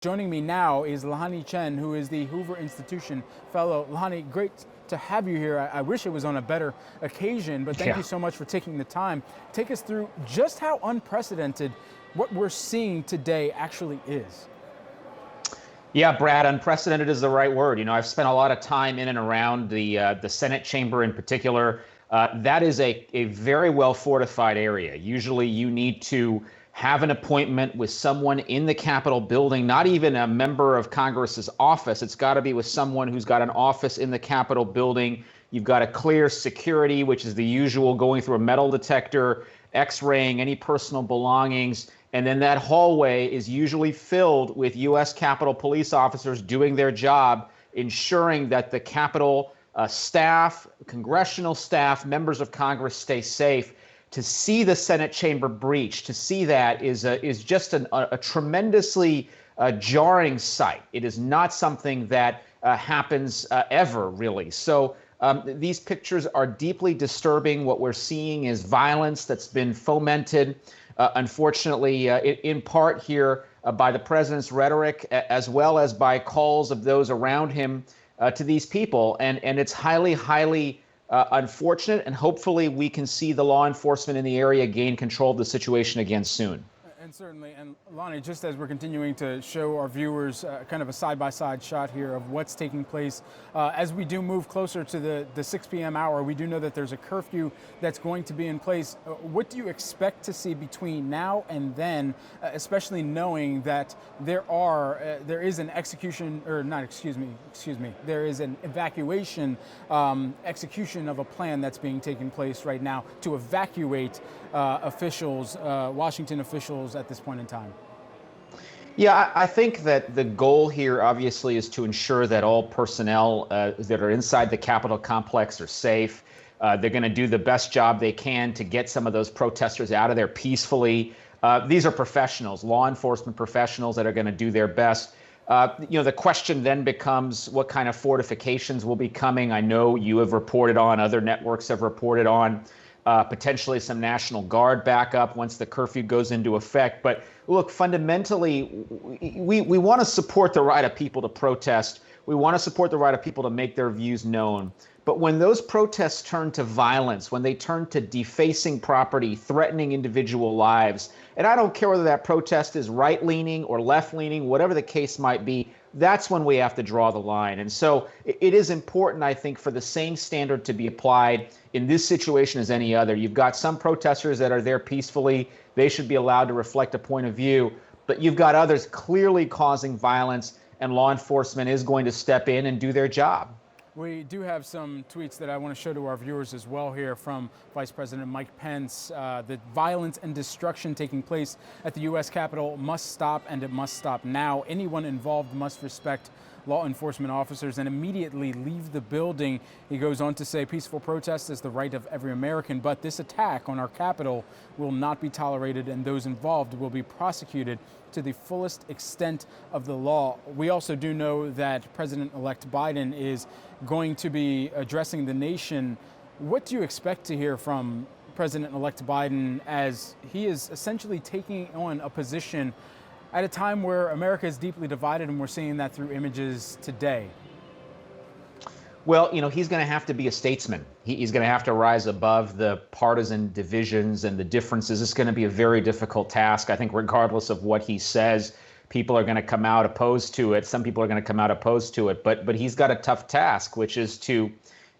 Joining me now is Lanhee Chen, who is the Hoover Institution fellow. Lanhee, great to have you here. I wish it was on a better occasion, but thank you so much for taking the time. Take us through just how unprecedented what we're seeing today actually is. Yeah, Brad, unprecedented is the right word. I've spent a lot of time in and around the Senate chamber in particular. That is a very well fortified area. Usually you need to have an appointment with someone in the Capitol building, not even a member of Congress's office. It's got to be with someone who's got an office in the Capitol building. You've got to clear security, which is the usual, going through a metal detector, X-raying any personal belongings. And then that hallway is usually filled with U.S. Capitol police officers doing their job, ensuring that the Capitol staff, congressional staff, members of Congress stay safe. To see the Senate chamber breach, to see that is just a tremendously jarring sight. It is not something that happens ever, really. So these pictures are deeply disturbing. What we're seeing is violence that's been fomented, unfortunately, in part here by the president's rhetoric, as well as by calls of those around him to these people. And it's highly unfortunate, and hopefully we can see the law enforcement in the area gain control of the situation again soon. And certainly, and Lanhee, just as we're continuing to show our viewers kind of a side-by-side shot here of what's taking place, as we do move closer to the 6 p.m. hour, we do know that there's a curfew that's going to be in place. What do you expect to see between now and then, especially knowing that there is an execution, or not, excuse me, there is an evacuation execution of a plan that's being taken place right now to evacuate officials, Washington officials at this point in time? Yeah, I think that the goal here obviously is to ensure that all personnel that are inside the Capitol complex are safe. They're going to do the best job they can to get some of those protesters out of there peacefully. These are professionals, law enforcement professionals that are going to do their best. The question then becomes what kind of fortifications will be coming. I know you have reported on, other networks have reported on potentially some National Guard backup once the curfew goes into effect. But look, fundamentally, we want to support the right of people to protest. We want to support the right of people to make their views known. But when those protests turn to violence, when they turn to defacing property, threatening individual lives, and I don't care whether that protest is right-leaning or left-leaning, whatever the case might be, that's when we have to draw the line. And so it is important, I think, for the same standard to be applied in this situation as any other. You've got some protesters that are there peacefully. They should be allowed to reflect a point of view. But you've got others clearly causing violence, and law enforcement is going to step in and do their job. We do have some tweets that I want to show to our viewers as well here from Vice President Mike Pence. The violence and destruction taking place at the U.S. Capitol must stop, and it must stop now. Anyone involved must respect law enforcement officers and immediately leave the building. He goes on to say peaceful protest is the right of every American, but this attack on our Capitol will not be tolerated, and those involved will be prosecuted to the fullest extent of the law. We also do know that President-elect Biden is going to be addressing the nation. What do you expect to hear from President-elect Biden as he is essentially taking on a position at a time where America is deeply divided, and we're seeing that through images today? Well, he's going to have to be a statesman. He's going to have to rise above the partisan divisions and the differences. It's going to be a very difficult task. I think regardless of what he says, people are going to come out opposed to it. Some people are going to come out opposed to it. But he's got a tough task, which is to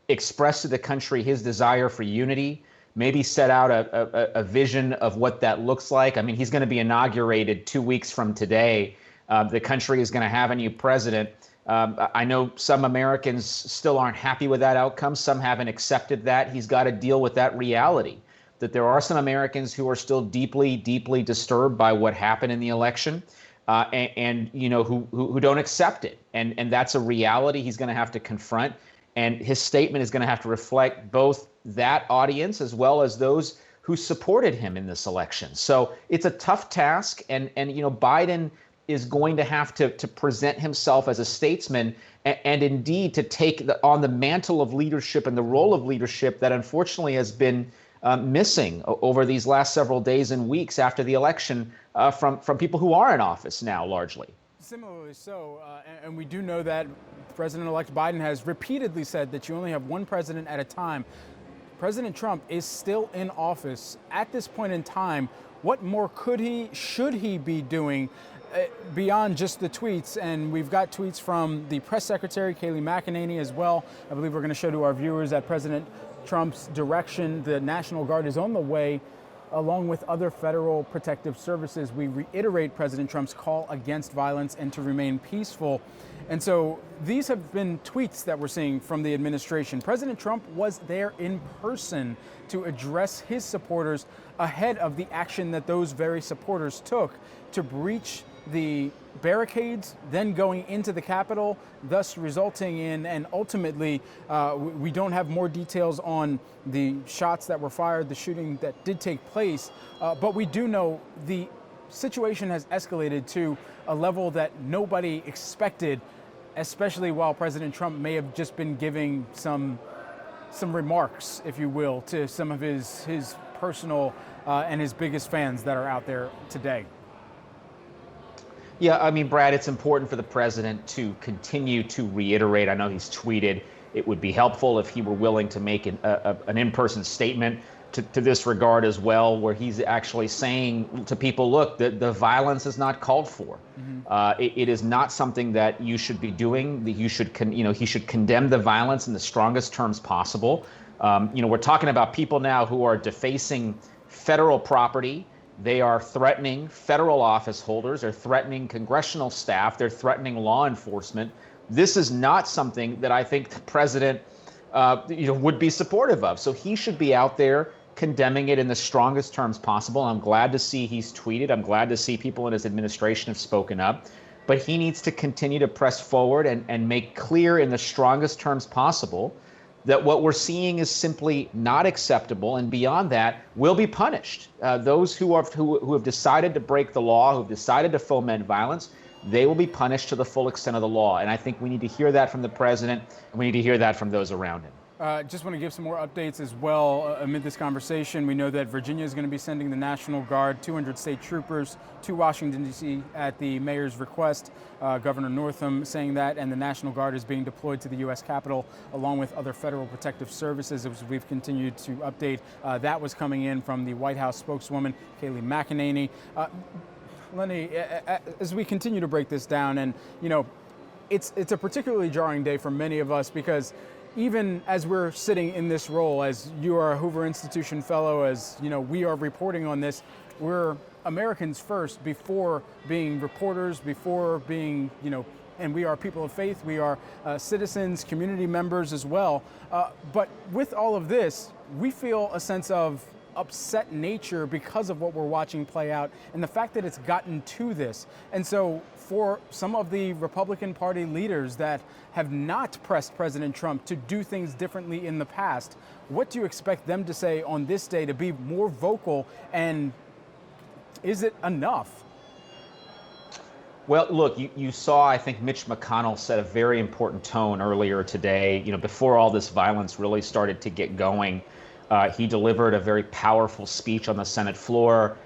express to the country his desire for unity, maybe set out a vision of what that looks like. I mean, he's going to be inaugurated 2 weeks from today. The country is going to have a new president. I know some Americans still aren't happy with that outcome. Some haven't accepted that. He's got to deal with that reality, that there are some Americans who are still deeply disturbed by what happened in the election, and who don't accept it. And that's a reality he's going to have to confront. And his statement is going to have to reflect both that audience as well as those who supported him in this election. So it's a tough task. And Biden is going to have to present himself as a statesman and indeed to take on the mantle of leadership and the role of leadership that unfortunately has been missing over these last several days and weeks after the election from people who are in office now, largely. Similarly so, and we do know that President-elect Biden has repeatedly said that you only have one president at a time. President Trump is still in office. At this point in time, what more should he be doing beyond just the tweets? And we've got tweets from the press secretary, Kayleigh McEnany, as well. I believe we're going to show to our viewers at President Trump's direction, the National Guard is on the way, along with other federal protective services. We reiterate President Trump's call against violence and to remain peaceful. And so these have been tweets that we're seeing from the administration. President Trump was there in person to address his supporters ahead of the action that those very supporters took to breach the barricades, then going into the Capitol, thus resulting in, and ultimately, we don't have more details on the shots that were fired, the shooting that did take place, but we do know the situation has escalated to a level that nobody expected, especially while President Trump may have just been giving some remarks, if you will, to some of his personal and his biggest fans that are out there today. Yeah, I mean, Brad, it's important for the president to continue to reiterate. I know he's tweeted it would be helpful if he were willing to make an in-person statement to this regard as well, where he's actually saying to people, look, the violence is not called for. Mm-hmm. It is not something that you should be doing. That you should, he should condemn the violence in the strongest terms possible. We're talking about people now who are defacing federal property. They are threatening federal office holders. They're threatening congressional staff. They're threatening law enforcement. This is not something that I think the president, would be supportive of. So he should be out there condemning it in the strongest terms possible. I'm glad to see he's tweeted. I'm glad to see people in his administration have spoken up. But he needs to continue to press forward and make clear in the strongest terms possible that what we're seeing is simply not acceptable, and beyond that, will be punished. Those who have decided to break the law, who have decided to foment violence, they will be punished to the full extent of the law. And I think we need to hear that from the president, and we need to hear that from those around him. Just want to give some more updates as well amid this conversation. We know that Virginia is going to be sending the National Guard, 200 state troopers, to Washington, D.C. at the mayor's request. Governor Northam saying that, and the National Guard is being deployed to the U.S. Capitol along with other federal protective services, as we've continued to update. That was coming in from the White House spokeswoman, Kayleigh McEnany. Lanhee, as we continue to break this down, and it's a particularly jarring day for many of us because even as we're sitting in this role, as you are a Hoover Institution fellow, as we are reporting on this, we're Americans first before being reporters, before being, and we are people of faith, we are citizens, community members as well. But with all of this, we feel a sense of upset nature because of what we're watching play out and the fact that it's gotten to this. And so for some of the Republican Party leaders that have not pressed President Trump to do things differently in the past, what do you expect them to say on this day to be more vocal, and is it enough? Well, look, you saw, I think Mitch McConnell set a very important tone earlier today, before all this violence really started to get going. He delivered a very powerful speech on the Senate floor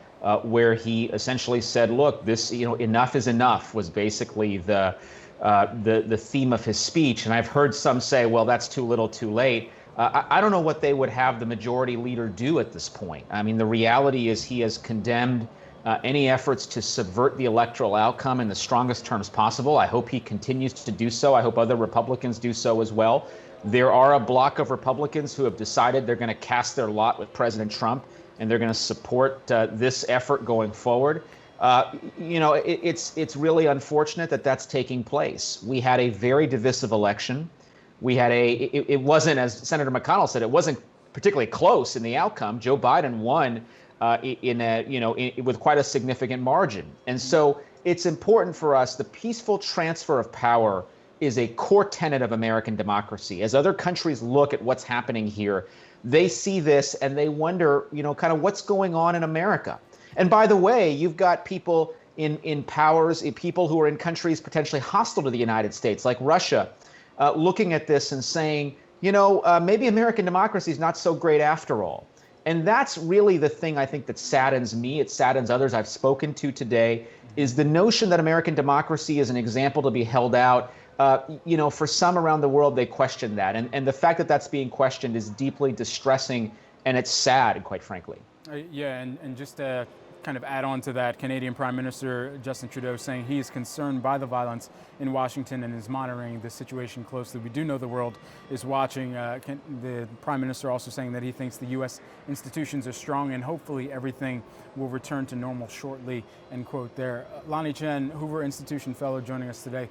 where he essentially said, look, this, enough is enough was basically the theme of his speech. And I've heard some say, well, that's too little, too late. I don't know what they would have the majority leader do at this point. I mean, the reality is he has condemned any efforts to subvert the electoral outcome in the strongest terms possible. I hope he continues to do so. I hope other Republicans do so as well. There are a block of Republicans who have decided they're going to cast their lot with President Trump, and they're going to support this effort going forward. It's really unfortunate that that's taking place. We had a very divisive election. We had it wasn't, as Senator McConnell said, it wasn't particularly close in the outcome. Joe Biden won with quite a significant margin. And so it's important for us, the peaceful transfer of power is a core tenet of American democracy. As other countries look at what's happening here, they see this and they wonder, kind of what's going on in America. And by the way, you've got people in powers, people who are in countries potentially hostile to the United States, like Russia, looking at this and saying, maybe American democracy is not so great after all. And that's really the thing I think that saddens me. It saddens others I've spoken to today, is the notion that American democracy is an example to be held out. For some around the world, they question that. And the fact that that's being questioned is deeply distressing, and it's sad, quite frankly. Yeah, and just to kind of add on to that, Canadian Prime Minister Justin Trudeau saying he is concerned by the violence in Washington and is monitoring the situation closely. We do know the world is watching. The Prime Minister also saying that he thinks the U.S. institutions are strong and hopefully everything will return to normal shortly, end quote there. Lanhee Chen, Hoover Institution Fellow, joining us today.